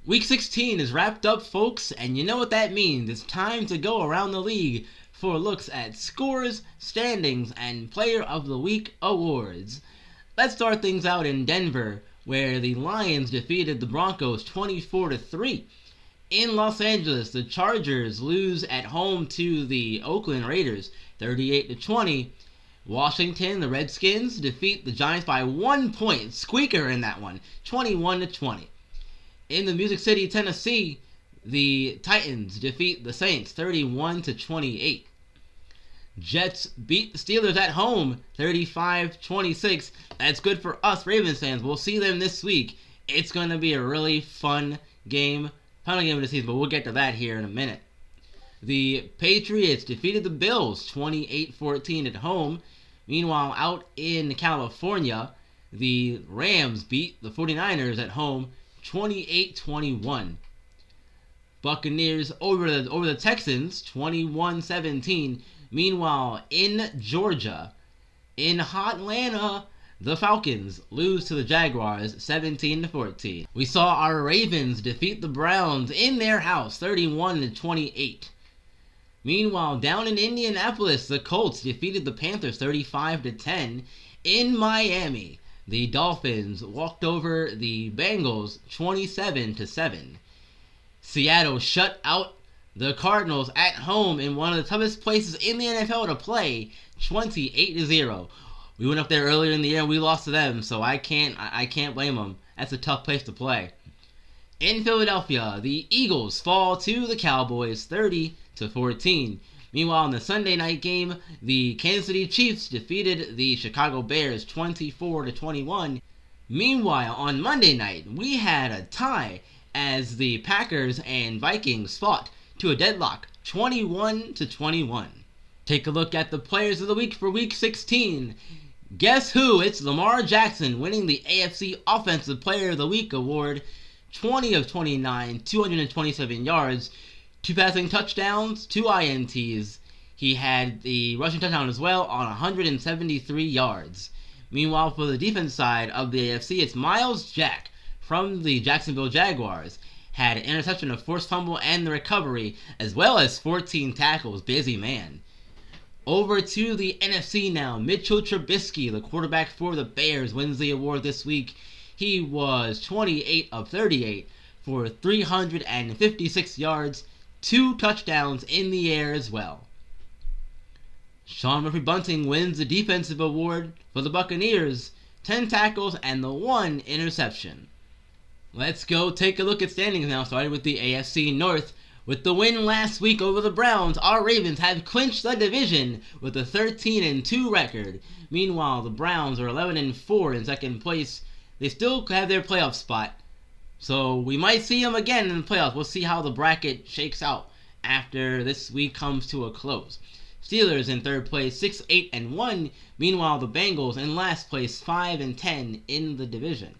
Week 16 is wrapped up, folks, and you know what that means. It's time to go around the league for looks at scores, standings, and Player of the Week awards. Let's start things out in Denver, where the Lions defeated the Broncos 24-3. In Los Angeles, the Chargers lose at home to the Oakland Raiders 38-20. Washington, the Redskins, defeat the Giants by 1 point. Squeaker in that one, 21-20. In the Music City, Tennessee, the Titans defeat the Saints 31-28. Jets beat the Steelers at home 35-26. That's good for us Ravens fans. We'll see them this week. It's going to be a really fun game. Final game of the season, but we'll get to that here in a minute. The Patriots defeated the Bills 28-14 at home. Meanwhile, out in California, the Rams beat the 49ers at home 28-21. Buccaneers over the Texans 21-17. Meanwhile, in Georgia, in Hotlanta, the Falcons lose to the Jaguars 17-14. We saw our Ravens defeat the Browns in their house 31-28. Meanwhile, down in Indianapolis, the Colts defeated the Panthers 35-10. In Miami, the Dolphins walked over the Bengals 27-7. Seattle shut out the Cardinals at home in one of the toughest places in the NFL to play, 28-0. We went up there earlier in the year and we lost to them, so I can't blame them. That's a tough place to play. In Philadelphia, the Eagles fall to the Cowboys 30-14. Meanwhile, in the Sunday night game, the Kansas City Chiefs defeated the Chicago Bears 24-21. Meanwhile, on Monday night, we had a tie as the Packers and Vikings fought to a deadlock 21-21. Take a look at the players of the week for week 16. Guess who? It's Lamar Jackson winning the AFC Offensive Player of the Week award. 20 of 29, 227 yards, 2 passing touchdowns, 2 INTs. He had the rushing touchdown as well on 173 yards. Meanwhile, for the defense side of the AFC, it's Miles Jack from the Jacksonville Jaguars. Had an interception, a forced fumble, and the recovery, as well as 14 tackles. Busy man. Over to the NFC now. Mitchell Trubisky, the quarterback for the Bears, wins the award this week. He was 28 of 38 for 356 yards, 2 touchdowns in the air as well. Sean Murphy-Bunting wins the defensive award for the Buccaneers, 10 tackles and the 1 interception. Let's go take a look at standings now, starting with the AFC North. With the win last week over the Browns, our Ravens have clinched the division with a 13-2 record. Meanwhile, the Browns are 11-4 in second place. They still have their playoff spot, so we might see them again in the playoffs. We'll see how the bracket shakes out after this week comes to a close. Steelers in third place, 6-8-1. Meanwhile, the Bengals in last place, 5-10 in the division.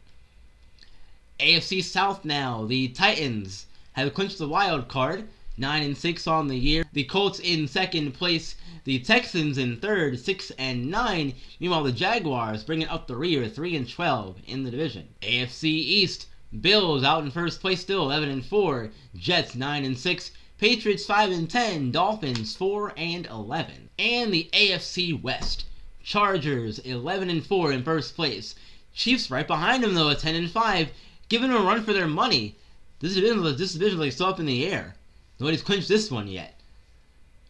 AFC South now, the Titans have clinched the wild card, 9-6 on the year. The Colts in second place, the Texans in third, 6-9. Meanwhile, the Jaguars bringing up the rear, 3-12 in the division. AFC East, Bills out in first place still, 11-4. Jets 9-6. Patriots 5-10. Dolphins 4-11. And the AFC West, Chargers 11-4 in first place. Chiefs right behind them though at 10-5. Giving them a run for their money. This division is like still up in the air. Nobody's clinched this one yet.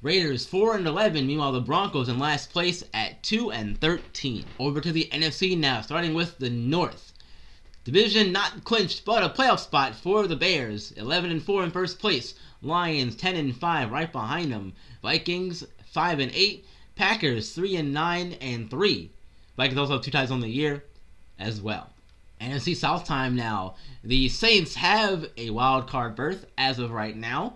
Raiders 4-11. Meanwhile, the Broncos in last place at 2-13. Over to the NFC now, starting with the North. Division not clinched, but a playoff spot for the Bears. 11-4 in first place. Lions 10-5 right behind them. Vikings 5-8. Packers 3-9 and 3. Vikings also have 2 ties on the year as well. NFC South time now. The Saints have a wild card berth as of right now.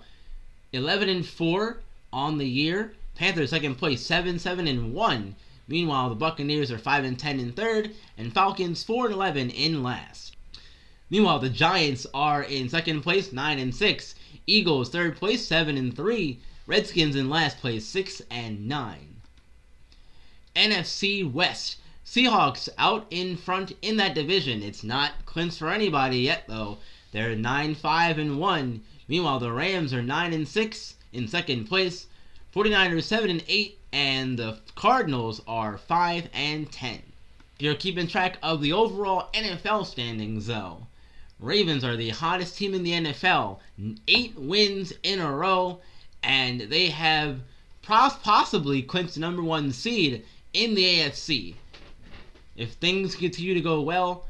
11-4 on the year. Panthers second place, 7-1. Meanwhile, the Buccaneers are 5-10 in third, and Falcons 4-11 in last. Meanwhile, the Giants are in second place, 9-6. Eagles third place, 7-3. Redskins in last place, 6-9. NFC West. Seahawks out in front in that division. It's not clinched for anybody yet, though. They're 9-5-1. Meanwhile, the Rams are 9-6 in second place. 49ers 7-8, and the Cardinals are 5-10. If you're keeping track of the overall NFL standings, though, Ravens are the hottest team in the NFL. 8 wins in a row, and they have possibly clinched the number 1 seed in the AFC. If things continue to go well,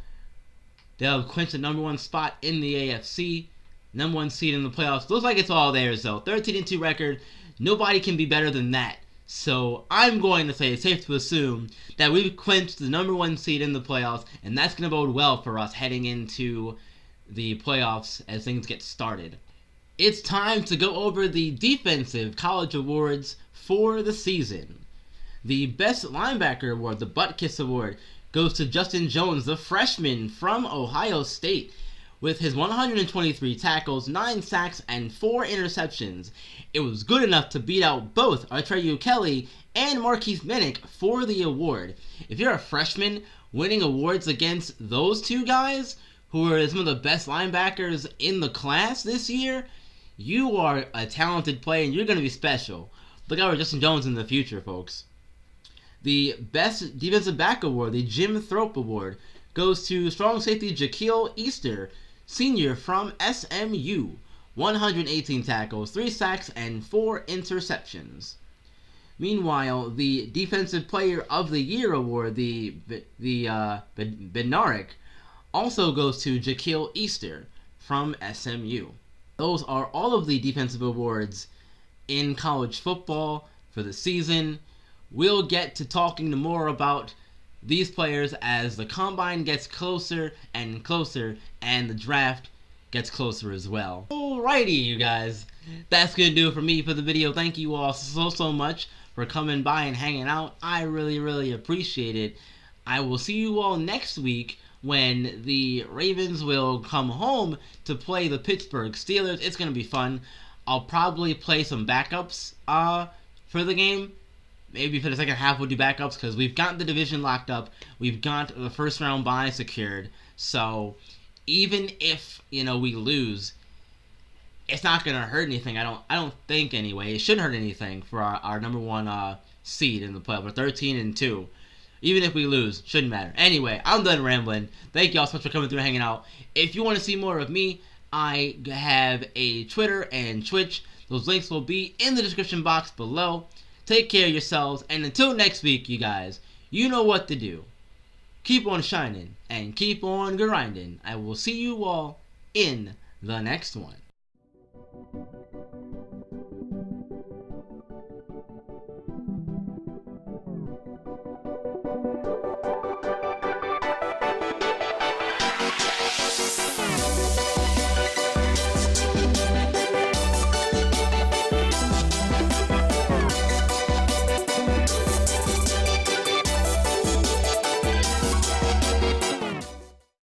they'll clinch the number 1 spot in the AFC. Number 1 seed in the playoffs. Looks like it's all theirs, though. 13-2 record. Nobody can be better than that. So I'm going to say it's safe to assume that we've clinched the number 1 seed in the playoffs, and that's going to bode well for us heading into the playoffs as things get started. It's time to go over the defensive college awards for the season. The Best Linebacker Award, the Butt Kiss Award, goes to Justin Jones, the freshman from Ohio State, with his 123 tackles, 9 sacks, and 4 interceptions. It was good enough to beat out both Artreyu Kelly and Marquise Minnick for the award. If you're a freshman winning awards against those two guys, who are some of the best linebackers in the class this year, you are a talented player and you're going to be special. Look out for Justin Jones in the future, folks. The Best Defensive Back Award, the Jim Thrope Award, goes to strong safety Jaquil Easter, senior from SMU. 118 tackles, 3 sacks, and 4 interceptions. Meanwhile, the Defensive Player of the Year Award, the Bednarik, also goes to Jaquil Easter from SMU. Those are all of the defensive awards in college football for the season. We'll get to talking more about these players as the combine gets closer and closer and the draft gets closer as well. Alrighty, you guys. That's going to do it for me for the video. Thank you all so much for coming by and hanging out. I really appreciate it. I will see you all next week when the Ravens will come home to play the Pittsburgh Steelers. It's going to be fun. I'll probably play some backups for the game. Maybe for the second half we'll do backups because we've got the division locked up. We've got the first round bye secured. So even if, we lose, it's not going to hurt anything. I don't think anyway. It shouldn't hurt anything for our number 1 seed in the playoff. We're 13-2. Even if we lose, shouldn't matter. Anyway, I'm done rambling. Thank you all so much for coming through and hanging out. If you want to see more of me, I have a Twitter and Twitch. Those links will be in the description box below. Take care of yourselves, and until next week, you guys, you know what to do. Keep on shining, and keep on grinding. I will see you all in the next one.